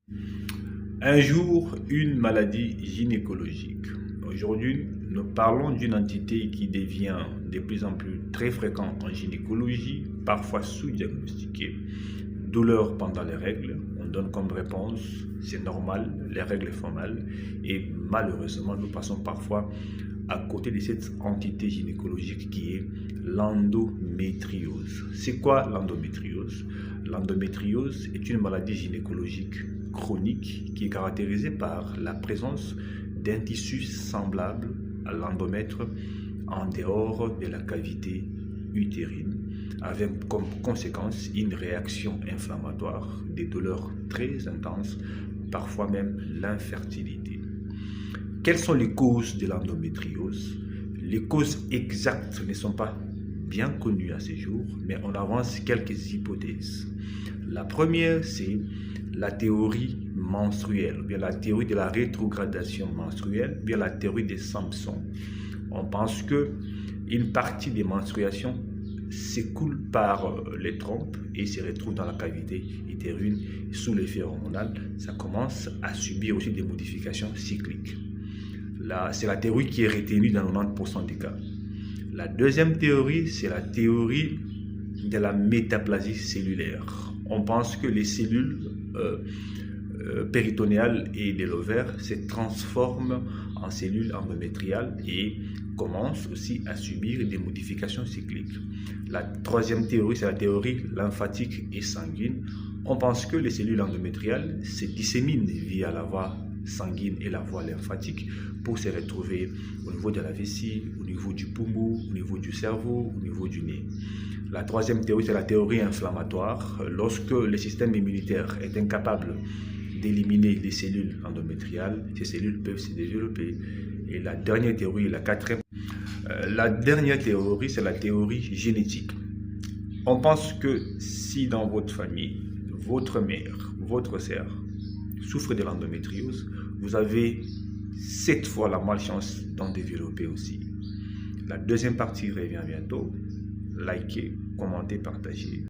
Un jour, une maladie gynécologique. Aujourd'hui, nous parlons d'une entité qui devient de plus en plus très fréquente en gynécologie, parfois sous-diagnostiquée. Douleur pendant les règles, on donne comme réponse, c'est normal, les règles font mal. Et malheureusement, nous passons parfois à côté de cette entité gynécologique qui est l'endométriose. C'est quoi l'endométriose? L'endométriose est une maladie gynécologique chronique qui est caractérisée par la présence d'un tissu semblable à l'endomètre en dehors de la cavité utérine, avec comme conséquence une réaction inflammatoire, des douleurs très intenses, parfois même l'infertilité. Quelles sont les causes de l'endométriose? Les causes exactes ne sont pas bien connues à ce jour, mais on avance quelques hypothèses. La première, c'est la théorie menstruelle, ou bien la théorie de la rétrogradation menstruelle, ou bien la théorie de Samson. On pense que une partie des menstruations s'écoule par les trompes et se retrouve dans la cavité utérine sous l'effet hormonal. Ça commence à subir aussi des modifications cycliques. C'est la théorie qui est retenue dans 90% des cas. La deuxième théorie, c'est la théorie de la métaplasie cellulaire. On pense que les cellules péritonéales et de l'ovaire se transforment en cellules endométriales et commencent aussi à subir des modifications cycliques. La troisième théorie, c'est la théorie lymphatique et sanguine. On pense que les cellules endométriales se disséminent via la voie sanguine et la voie lymphatique pour se retrouver au niveau de la vessie, au niveau du poumon, au niveau du cerveau, au niveau du nez. La troisième théorie, c'est la théorie inflammatoire. Lorsque le système immunitaire est incapable d'éliminer les cellules endométriales, ces cellules peuvent se développer. Et la dernière théorie, la quatrième, c'est la théorie génétique. On pense que si dans votre famille, votre mère, votre sœur souffre de l'endométriose, vous avez 7 fois la malchance d'en développer aussi. La deuxième partie revient bientôt. Likez, commentez, partagez.